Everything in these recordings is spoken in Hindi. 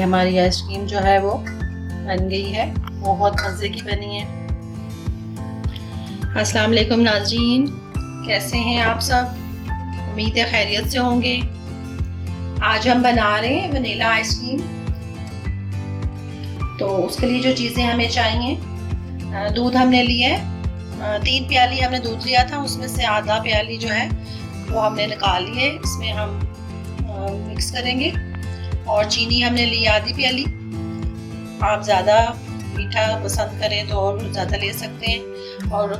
हमारी आइसक्रीम जो है वो बन गई है, बहुत मज़े की बनी है। अस्सलाम वालेकुम नाज़रीन, कैसे हैं आप सब? उम्मीद है खैरियत से होंगे। आज हम बना रहे हैं वनीला आइसक्रीम। तो उसके लिए जो चीज़ें हमें चाहिए, दूध हमने लिया है, 3 प्याली हमने दूध लिया था, उसमें से आधा प्याली जो है वो हमने निकाल ली है। इसमें हम मिक्स करेंगे। और चीनी हमने ली आधी प्याली। आप ज़्यादा मीठा पसंद करें तो और ज़्यादा ले सकते हैं। और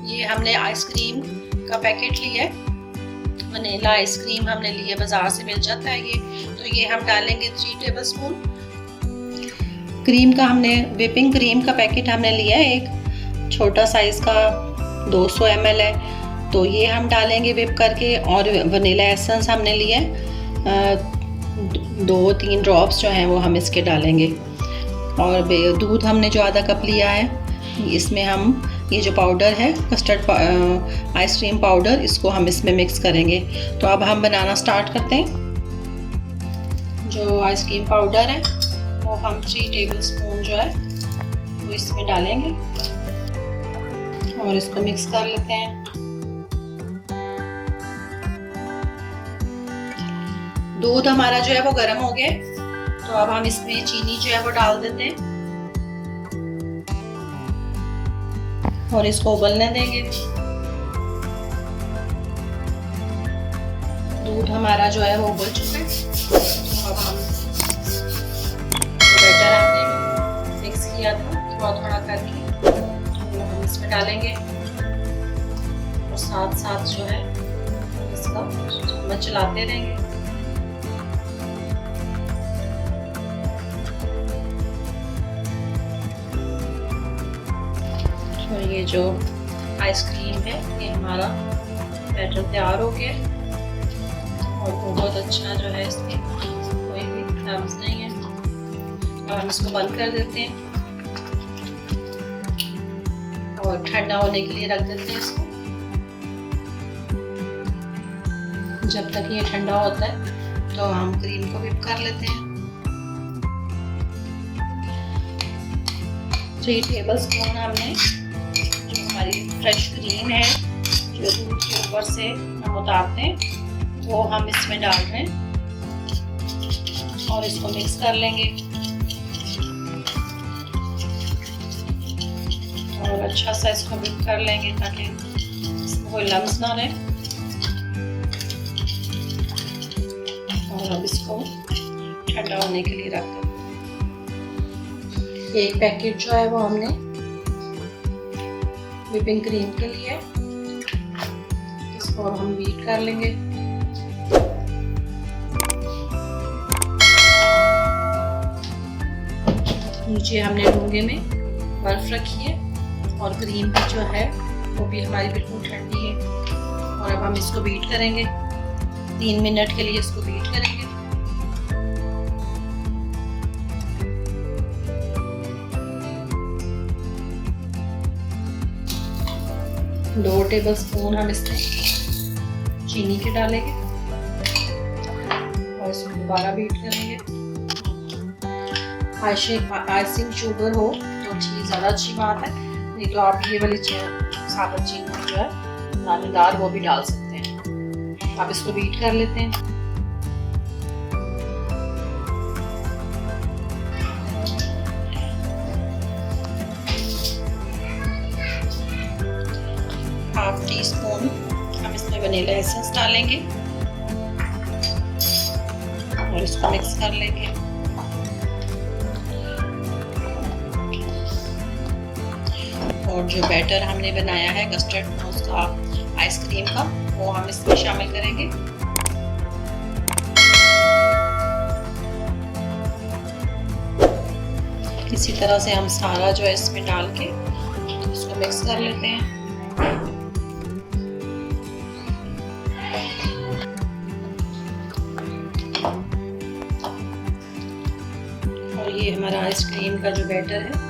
ये हमने आइसक्रीम का पैकेट लिया है, वनीला आइसक्रीम हमने लिया, बाज़ार से मिल जाता है ये। तो ये हम डालेंगे 3 टेबलस्पून। क्रीम का हमने व्हिपिंग क्रीम का पैकेट हमने लिया है, एक छोटा साइज़ का 200 ml है, तो ये हम डालेंगे व्हिप करके। और वनीला एसेंस हमने लिया है 2-3 ड्रॉप्स जो हैं वो हम इसके डालेंगे। और दूध हमने जो आधा कप लिया है, इसमें हम ये जो पाउडर है कस्टर्ड आइसक्रीम पाउडर, इसको हम इसमें मिक्स करेंगे। तो अब हम बनाना स्टार्ट करते हैं। जो आइसक्रीम पाउडर है वो हम 3 टेबलस्पून जो है वो इसमें डालेंगे और इसको मिक्स कर लेते हैं। दूध हमारा जो है वो गर्म हो गया, तो अब हम इसमें चीनी जो है वो डाल देते हैं और इसको उबलने देंगे। दूध हमारा जो है वो उबल चुका है, तो अब हम बैटर हमने मिक्स किया था थोड़ा थोड़ा करके, तो हम इसमें डालेंगे और साथ साथ जो है इसका चम्मच चलाते रहेंगे। और ये जो आइसक्रीम है ये हमारा बैटर तैयार हो गया और बहुत अच्छा जो है, इसमें कोई भी लम्स नहीं है। और हम इसको बंद कर देते हैं और ठंडा होने के लिए रख देते हैं इसको। जब तक ये ठंडा होता है तो हम क्रीम को व्हिप कर लेते हैं। 3 टेबलस्पून हमने हमारी फ्रेश क्रीम है जो दूध के ऊपर से हम उतारते हैं वो हम इसमें डाल रहे हैं और इसको मिक्स कर लेंगे और अच्छा सा इसको व्हिप कर लेंगे ताकि इसमें कोई लम्स ना रहे। और अब इसको ठंडा होने के लिए रख दें। एक पैकेट जो है वो हमने व्हिपिंग क्रीम के लिए, इसको हम बीट कर लेंगे। नीचे हमने डूंगे में बर्फ रखी है और क्रीम भी जो है वो भी हमारी बिल्कुल ठंडी है। और अब हम इसको बीट करेंगे, 3 मिनट के लिए इसको बीट करेंगे। 2 टेबलस्पून हम इसमें चीनी के डालेंगे और इसको दोबारा बीट करेंगे। आइसिंग शुगर हो तो ज़्यादा अच्छी बात है, नहीं तो आप ये वाली साबुत चीनी जो है दानेदार वो भी डाल सकते हैं। अब इसको बीट कर लेते हैं। ½ टीस्पून हम इसमें वनीला एसेंस डालेंगे और इसको मिक्स कर लेंगे। और जो बैटर हमने बनाया है कस्टर्ड उसका आइसक्रीम का, वो हम इसमें शामिल करेंगे। इसी तरह से हम सारा जो है इसमें डाल के इसको मिक्स कर लेते हैं। और ये हमारा आइसक्रीम का जो बैटर है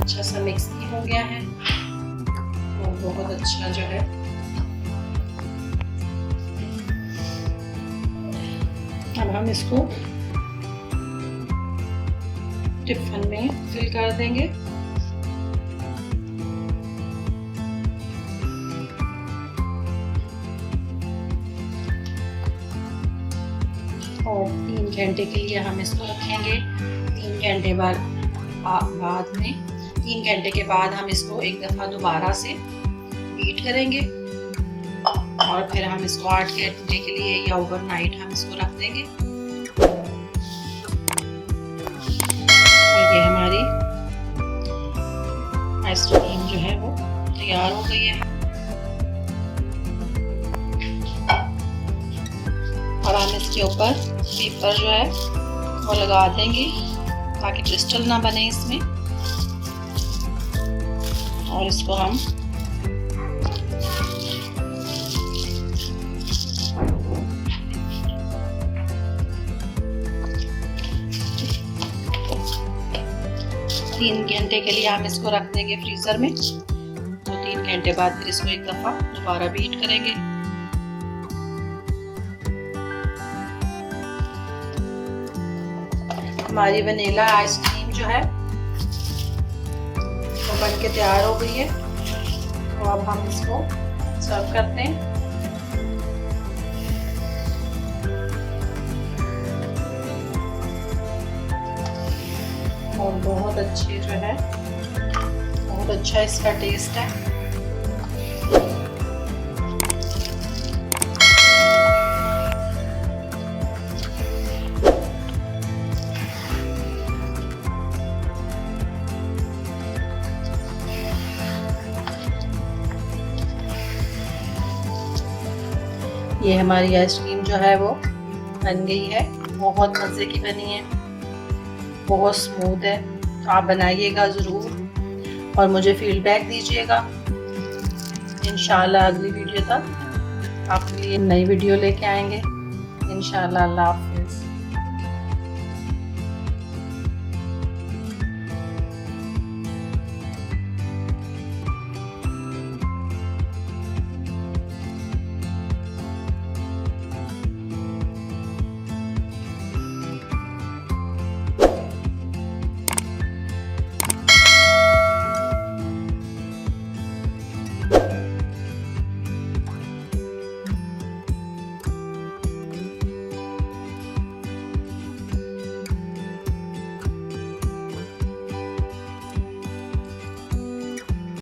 अच्छा सा मिक्स भी हो गया है और बहुत अच्छा जो है अब हम इसको टिफिन में फिल कर देंगे। और 3 घंटे के लिए हम इसको रखेंगे। 3 घंटे बाद में 3 घंटे के बाद हम इसको एक दफ़ा दोबारा से बीट करेंगे और फिर हम इसको 8 घंटे के लिए या ओवरनाइट हम इसको रख देंगे। और ये हमारी आइसक्रीम जो है वो तैयार हो गई है। और हम इसके ऊपर पेपर जो है वो लगा देंगे ताकि क्रिस्टल ना बने इसमें। और इसको हम तीन घंटे के लिए हम इसको रख देंगे फ्रीजर में। तो 3 घंटे बाद फिर इसको एक दफा दोबारा बीट करेंगे। हमारी वनीला आइसक्रीम जो है वो बन के तैयार हो गई है। तो अब हम इसको सर्व करते हैं। और बहुत अच्छी जो है, बहुत अच्छा इसका टेस्ट है। ये हमारी आइसक्रीम जो है वो बन गई है। बहुत मज़े की बनी है, बहुत स्मूथ है। तो आप बनाइएगा ज़रूर और मुझे फीडबैक दीजिएगा। इंशाल्लाह अगली वीडियो तक आपके लिए नई वीडियो लेके आएंगे। इंशाल्लाह। अल्लाह हाफ़िज़।